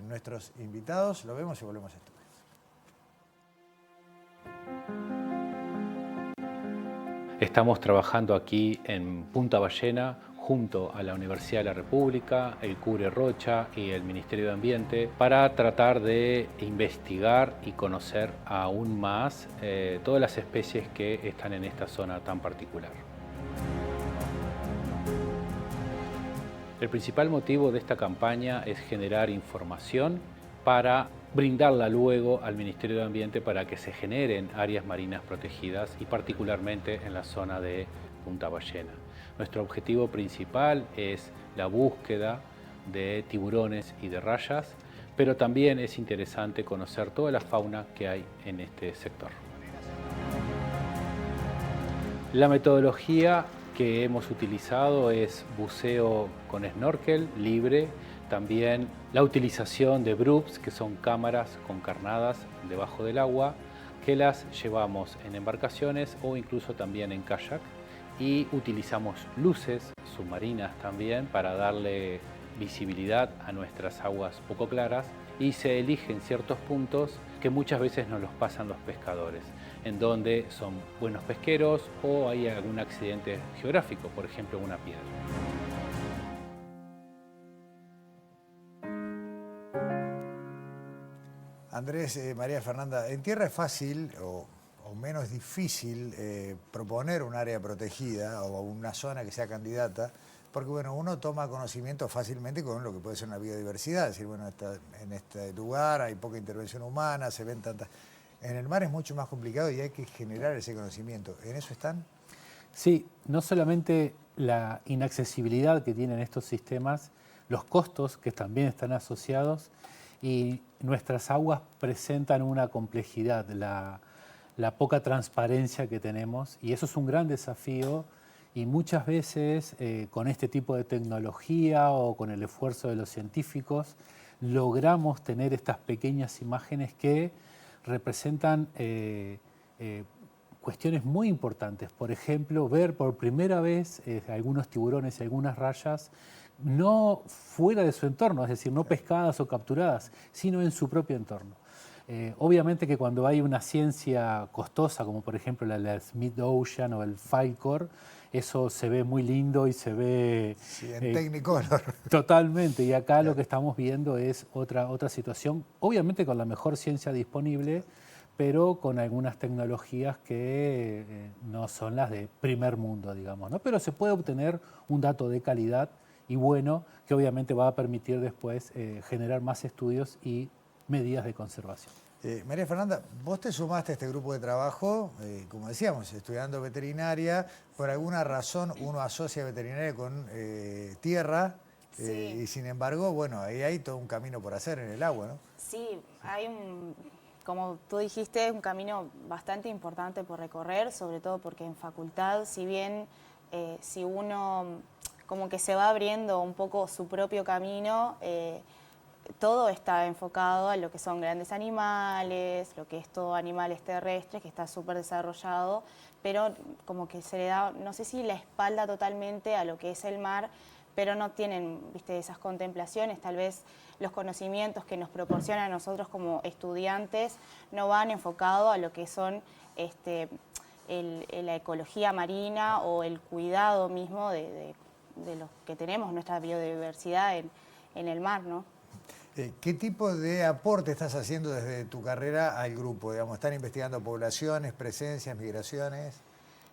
nuestros invitados. Lo vemos y volvemos a esto. Estamos trabajando aquí en Punta Ballena junto a la Universidad de la República, el CURE Rocha y el Ministerio de Ambiente para tratar de investigar y conocer aún más todas las especies que están en esta zona tan particular. El principal motivo de esta campaña es generar información para brindarla luego al Ministerio de Ambiente para que se generen áreas marinas protegidas y particularmente en la zona de Punta Ballena. Nuestro objetivo principal es la búsqueda de tiburones y de rayas, pero también es interesante conocer toda la fauna que hay en este sector. La metodología que hemos utilizado es buceo con snorkel libre, también la utilización de broops, que son cámaras con carnadas debajo del agua, que las llevamos en embarcaciones o incluso también en kayak, y utilizamos luces submarinas también para darle visibilidad a nuestras aguas poco claras, y se eligen ciertos puntos que muchas veces nos los pasan los pescadores, en donde son buenos pesqueros o hay algún accidente geográfico, por ejemplo una piedra. Andrés, María Fernanda, en tierra es fácil o menos difícil proponer un área protegida o una zona que sea candidata, porque bueno, uno toma conocimiento fácilmente con lo que puede ser una biodiversidad, es decir, bueno, en este lugar hay poca intervención humana, se ven tantas... En el mar es mucho más complicado y hay que generar ese conocimiento. ¿En eso están? Sí, no solamente la inaccesibilidad que tienen estos sistemas, los costos que también están asociados, y nuestras aguas presentan una complejidad, la poca transparencia que tenemos, y eso es un gran desafío, y muchas veces con este tipo de tecnología o con el esfuerzo de los científicos logramos tener estas pequeñas imágenes que representan cuestiones muy importantes. Por ejemplo, ver por primera vez algunos tiburones y algunas rayas no fuera de su entorno, es decir, no pescadas o capturadas, sino en su propio entorno. Obviamente que cuando hay una ciencia costosa, como por ejemplo la Smith Ocean o el Falkor, eso se ve muy lindo y se ve... Sí, en Technicolor. Totalmente, y acá lo que estamos viendo es otra situación, obviamente con la mejor ciencia disponible, pero con algunas tecnologías que no son las de primer mundo, digamos, ¿no? Pero se puede obtener un dato de calidad y bueno, que obviamente va a permitir después generar más estudios y medidas de conservación. María Fernanda, vos te sumaste a este grupo de trabajo, como decíamos, estudiando veterinaria. Por alguna razón uno asocia veterinaria con tierra, sí. Y sin embargo, bueno, ahí hay todo un camino por hacer en el agua, ¿no? Sí, hay como tú dijiste, un camino bastante importante por recorrer, sobre todo porque en facultad, si bien si uno como que se va abriendo un poco su propio camino, todo está enfocado a lo que son grandes animales, lo que es todo animales terrestres, que está súper desarrollado, pero como que se le da, no sé si la espalda totalmente a lo que es el mar, pero no tienen, viste, esas contemplaciones, tal vez los conocimientos que nos proporcionan a nosotros como estudiantes no van enfocados a lo que son la ecología marina o el cuidado mismo de lo que tenemos, nuestra biodiversidad en el mar, ¿no? ¿Qué tipo de aporte estás haciendo desde tu carrera al grupo? Digamos, ¿están investigando poblaciones, presencias, migraciones?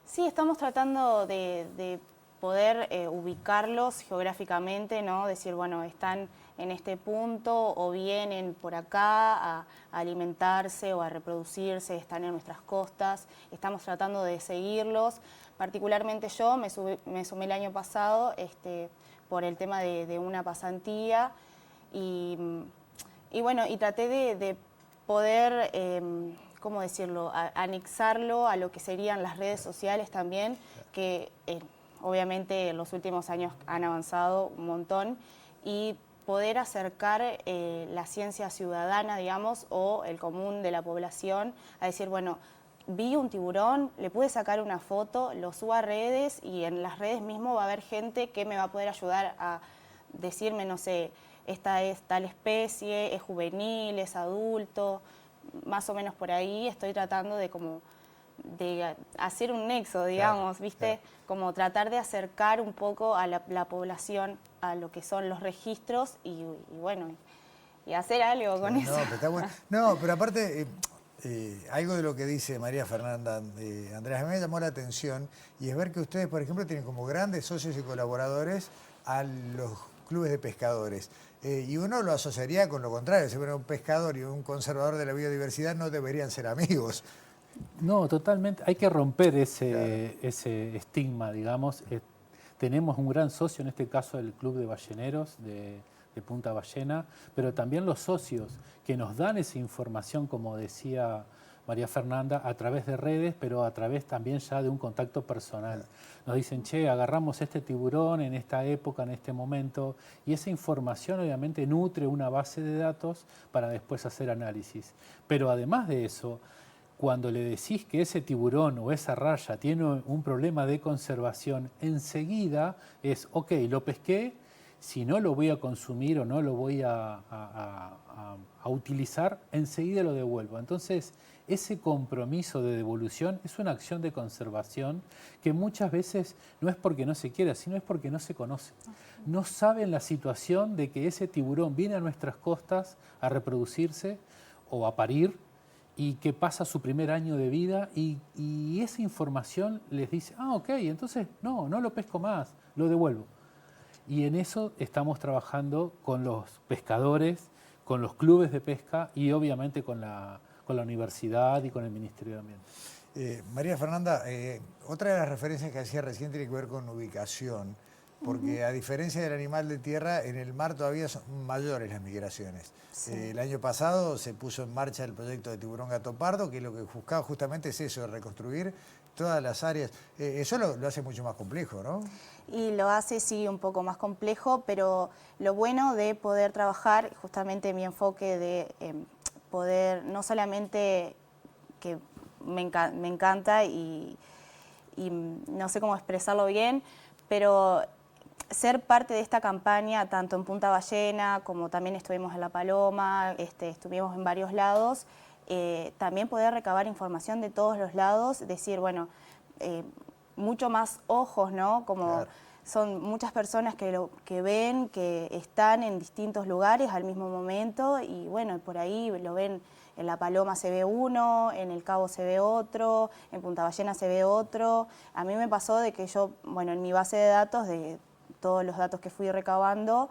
Sí, estamos tratando de poder ubicarlos geográficamente, ¿no? Decir, bueno, están en este punto o vienen por acá a alimentarse o a reproducirse, están en nuestras costas. Estamos tratando de seguirlos. Particularmente yo me sumé el año pasado por el tema de una pasantía y bueno, y traté de poder, ¿cómo decirlo?, anexarlo a lo que serían las redes sociales también, que obviamente en los últimos años han avanzado un montón, y poder acercar la ciencia ciudadana, digamos, o el común de la población, a decir, bueno, vi un tiburón, le pude sacar una foto, lo subo a redes y en las redes mismo va a haber gente que me va a poder ayudar a decirme, no sé, esta es tal especie, es juvenil, es adulto, más o menos por ahí estoy tratando de hacer un nexo, digamos, claro, ¿viste? Claro. Como tratar de acercar un poco a la población a lo que son los registros y bueno, y hacer algo con eso. Pero está bueno. No, pero aparte, algo de lo que dice María Fernanda Andrés, a mí me llamó la atención, y es ver que ustedes, por ejemplo, tienen como grandes socios y colaboradores a los clubes de pescadores. Y uno lo asociaría con lo contrario, si fuera un pescador y un conservador de la biodiversidad no deberían ser amigos. No, totalmente. Hay que romper ese Claro. estigma, digamos. Tenemos un gran socio, en este caso el Club de Balleneros de Punta Ballena, pero también los socios que nos dan esa información, como decía María Fernanda, a través de redes, pero a través también ya de un contacto personal. Nos dicen, che, agarramos este tiburón en esta época, en este momento, y esa información obviamente nutre una base de datos para después hacer análisis. Pero además de eso, cuando le decís que ese tiburón o esa raya tiene un problema de conservación, enseguida es, ok, lo pesqué, si no lo voy a consumir o no lo voy a utilizar, enseguida lo devuelvo. Entonces, ese compromiso de devolución es una acción de conservación que muchas veces no es porque no se quiera, sino es porque no se conoce. No saben la situación de que ese tiburón viene a nuestras costas a reproducirse o a parir, y que pasa su primer año de vida y esa información les dice, ah, ok, entonces no lo pesco más, lo devuelvo. Y en eso estamos trabajando con los pescadores, con los clubes de pesca y obviamente con la universidad y con el Ministerio de Ambiente. María Fernanda, otra de las referencias que hacía recién tiene que ver con ubicación, porque a diferencia del animal de tierra, en el mar todavía son mayores las migraciones. Sí. El año pasado se puso en marcha el proyecto de Tiburón Gato Pardo, que lo que buscaba justamente es eso, reconstruir todas las áreas. Eso lo hace mucho más complejo, ¿no? Y lo hace, sí, un poco más complejo, pero lo bueno de poder trabajar, justamente mi enfoque de poder, no solamente que me encanta y no sé cómo expresarlo bien, pero ser parte de esta campaña, tanto en Punta Ballena, como también estuvimos en La Paloma, estuvimos en varios lados, también poder recabar información de todos los lados, decir, bueno, mucho más ojos, ¿no? Como claro. Son muchas personas que ven, que están en distintos lugares al mismo momento y bueno, por ahí lo ven, en La Paloma se ve uno, en El Cabo se ve otro, en Punta Ballena se ve otro. A mí me pasó de que yo, bueno, en mi base de datos, de todos los datos que fui recabando,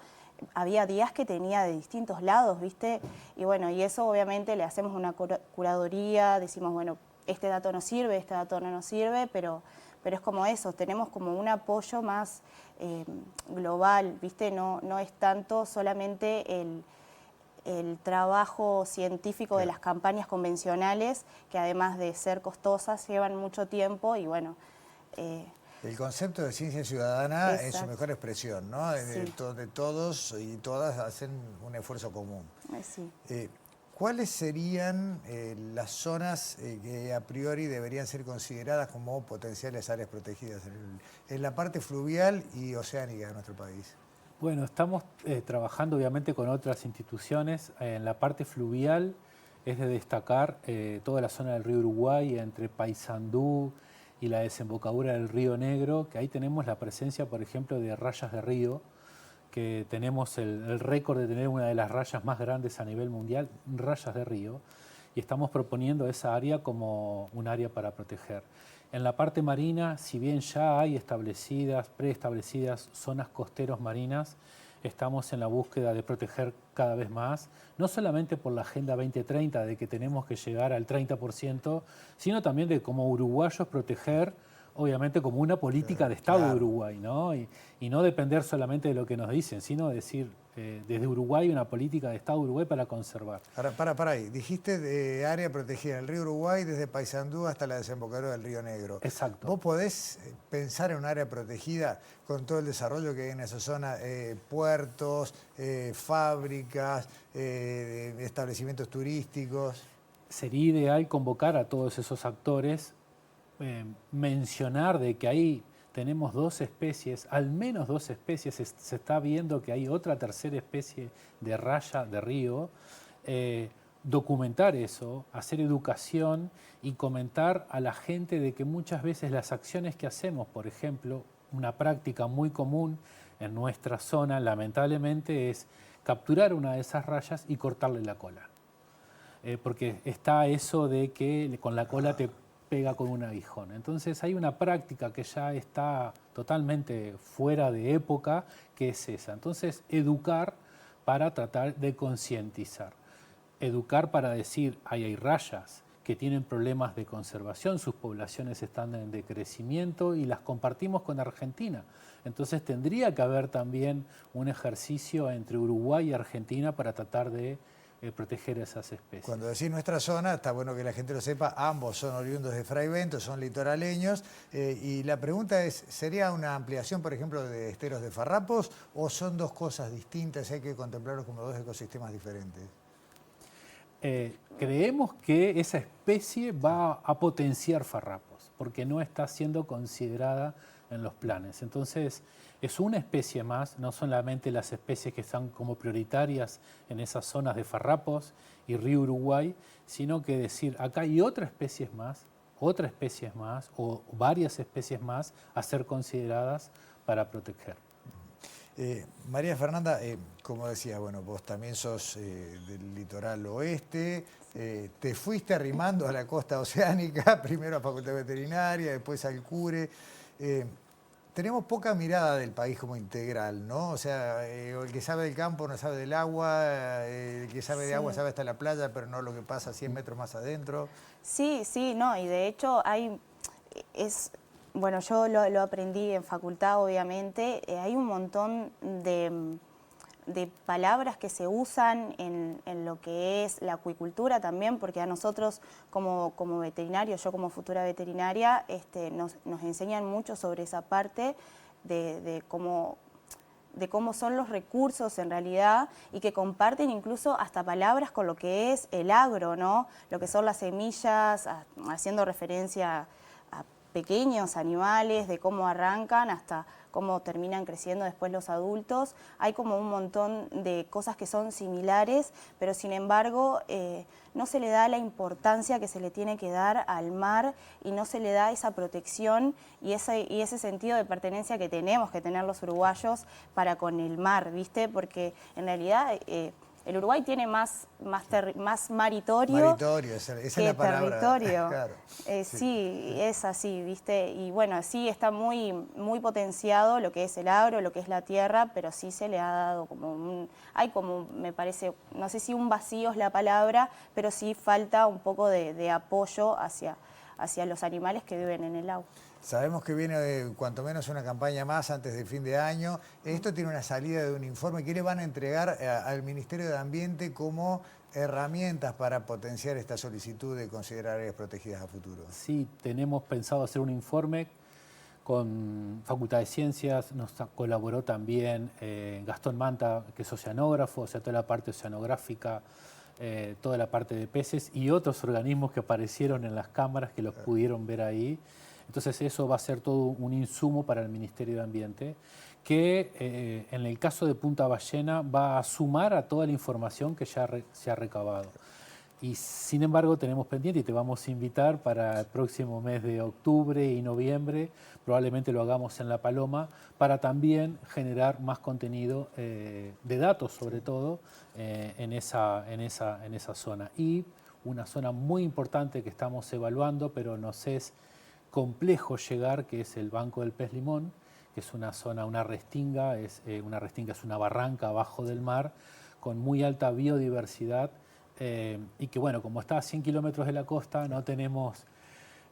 había días que tenía de distintos lados, ¿viste? Y bueno, y eso obviamente le hacemos una curaduría, decimos, bueno, este dato nos sirve, este dato no nos sirve, pero es como eso, tenemos como un apoyo más global, ¿viste? No es tanto solamente el trabajo científico de las campañas convencionales, que además de ser costosas, llevan mucho tiempo y bueno... el concepto de ciencia ciudadana es su mejor expresión, ¿no? Sí. De todos y todas hacen un esfuerzo común. Sí. ¿Cuáles serían las zonas que a priori deberían ser consideradas como potenciales áreas protegidas en la parte fluvial y oceánica de nuestro país? Bueno, estamos trabajando obviamente con otras instituciones. En la parte fluvial es de destacar toda la zona del río Uruguay, entre Paysandú y la desembocadura del río Negro, que ahí tenemos la presencia, por ejemplo, de rayas de río, que tenemos el récord de tener una de las rayas más grandes a nivel mundial, rayas de río, y estamos proponiendo esa área como un área para proteger. En la parte marina, si bien ya hay preestablecidas zonas costeros marinas, estamos en la búsqueda de proteger cada vez más, no solamente por la Agenda 2030 de que tenemos que llegar al 30%, sino también de como uruguayos proteger, obviamente como una política de Estado de Uruguay, ¿no? Y no depender solamente de lo que nos dicen, sino decir desde Uruguay una política de Estado de Uruguay para conservar. Ahora, para ahí. Dijiste de área protegida en el río Uruguay desde Paysandú hasta la desembocadura del río Negro. Exacto. ¿Vos podés pensar en un área protegida con todo el desarrollo que hay en esa zona? Puertos, fábricas, establecimientos turísticos. Sería ideal convocar a todos esos actores, mencionar de que ahí tenemos 2 especies, al menos 2 especies, se está viendo que hay otra tercera especie de raya de río, documentar eso, hacer educación y comentar a la gente de que muchas veces las acciones que hacemos, por ejemplo, una práctica muy común en nuestra zona, lamentablemente, es capturar una de esas rayas y cortarle la cola. Porque está eso de que con la cola te pega con un aguijón. Entonces hay una práctica que ya está totalmente fuera de época, que es esa. Entonces educar para tratar de concientizar. Educar para decir, hay rayas que tienen problemas de conservación, sus poblaciones están en decrecimiento y las compartimos con Argentina. Entonces tendría que haber también un ejercicio entre Uruguay y Argentina para tratar de proteger esas especies. Cuando decís nuestra zona, está bueno que la gente lo sepa, ambos son oriundos de Fray Bento, son litoraleños, y la pregunta es, ¿sería una ampliación, por ejemplo, de esteros de farrapos o son 2 cosas distintas y hay que contemplarlos como 2 ecosistemas diferentes? Creemos que esa especie va a potenciar farrapos, porque no está siendo considerada en los planes. Entonces, es una especie más, no solamente las especies que están como prioritarias en esas zonas de farrapos y río Uruguay, sino que decir, acá hay otra especie más o varias especies más a ser consideradas para proteger. María Fernanda, como decía, bueno, vos también sos del litoral oeste, te fuiste arrimando a la costa oceánica, primero a Facultad Veterinaria, después al CURE. Tenemos poca mirada del país como integral, ¿no? O sea, el que sabe del campo no sabe del agua, el que sabe de agua sabe hasta la playa, pero no lo que pasa 100 metros más adentro. Sí, no, y de hecho bueno, yo lo aprendí en facultad, obviamente, hay un montón de palabras que se usan en lo que es la acuicultura también, porque a nosotros como veterinarios, yo como futura veterinaria, nos enseñan mucho sobre esa parte de cómo son los recursos en realidad y que comparten incluso hasta palabras con lo que es el agro, ¿no? Lo que son las semillas, haciendo referencia a pequeños animales, de cómo arrancan hasta cómo terminan creciendo después los adultos. Hay como un montón de cosas que son similares, pero sin embargo no se le da la importancia que se le tiene que dar al mar y no se le da esa protección y ese sentido de pertenencia que tenemos que tener los uruguayos para con el mar, ¿viste? Porque en realidad el Uruguay tiene más maritorio esa es que la palabra. territorio. Claro. Sí, es así, ¿viste? Y bueno, sí está muy, muy potenciado lo que es el agro, lo que es la tierra, pero sí se le ha dado hay como, me parece, no sé si un vacío es la palabra, pero sí falta un poco de apoyo hacia los animales que viven en el agua. Sabemos que viene cuanto menos una campaña más antes del fin de año. Esto tiene una salida de un informe que le van a entregar al Ministerio de Ambiente como herramientas para potenciar esta solicitud de considerar áreas protegidas a futuro. Sí, tenemos pensado hacer un informe con Facultad de Ciencias, nos colaboró también Gastón Manta, que es oceanógrafo, o sea, toda la parte oceanográfica, toda la parte de peces y otros organismos que aparecieron en las cámaras que los pudieron ver ahí. Entonces eso va a ser todo un insumo para el Ministerio de Ambiente que en el caso de Punta Ballena va a sumar a toda la información que ya se ha recabado. Y sin embargo tenemos pendiente y te vamos a invitar para el próximo mes de octubre y noviembre, probablemente lo hagamos en La Paloma, para también generar más contenido de datos sobre todo en esa zona. Y una zona muy importante que estamos evaluando, pero nos es complejo llegar, que es el Banco del Pez Limón, que es una zona, una restinga es una barranca abajo del mar con muy alta biodiversidad y que bueno, como está a 100 kilómetros de la costa, no tenemos...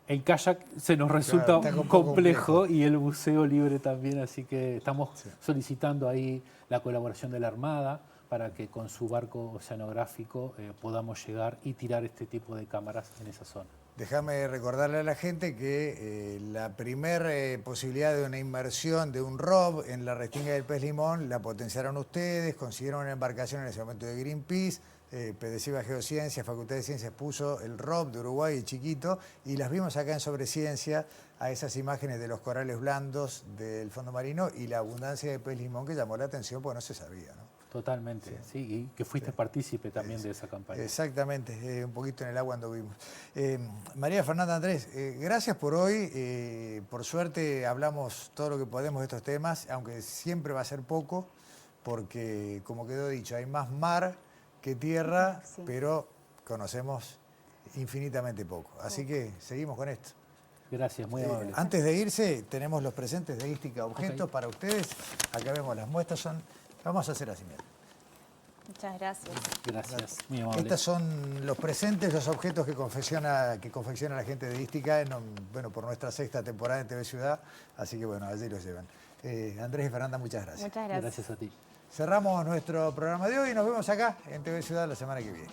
El kayak se nos resulta complejo y el buceo libre también, así que estamos solicitando ahí la colaboración de la Armada para que con su barco oceanográfico podamos llegar y tirar este tipo de cámaras en esa zona. Déjame recordarle a la gente que la primer posibilidad de una inmersión de un ROV en la restinga del Pez Limón la potenciaron ustedes, consiguieron una embarcación en ese momento de Greenpeace, PDCIVA Geociencias, Facultad de Ciencias puso el ROV de Uruguay, el chiquito, y las vimos acá en Sobreciencia, a esas imágenes de los corales blandos del fondo marino y la abundancia de pez limón que llamó la atención porque no se sabía, ¿no? Totalmente, sí, y que fuiste partícipe también de esa campaña. Exactamente, un poquito en el agua anduvimos. María Fernanda Andrés, gracias por hoy. Por suerte hablamos todo lo que podemos de estos temas, aunque siempre va a ser poco, porque como quedó dicho, hay más mar que tierra, pero conocemos infinitamente poco. Así que seguimos con esto. Gracias, muy amable. Antes de irse, tenemos los presentes de Ística Objetos para ustedes. Acá vemos las muestras, vamos a hacer así. Muchas gracias. Gracias, muy amable. Estos son los presentes, los objetos que confecciona la gente de Ística, por nuestra 6ª temporada en TV Ciudad. Así que bueno, allí los llevan. Andrés y Fernanda, muchas gracias. Muchas gracias. Gracias a ti. Cerramos nuestro programa de hoy y nos vemos acá en TV Ciudad la semana que viene.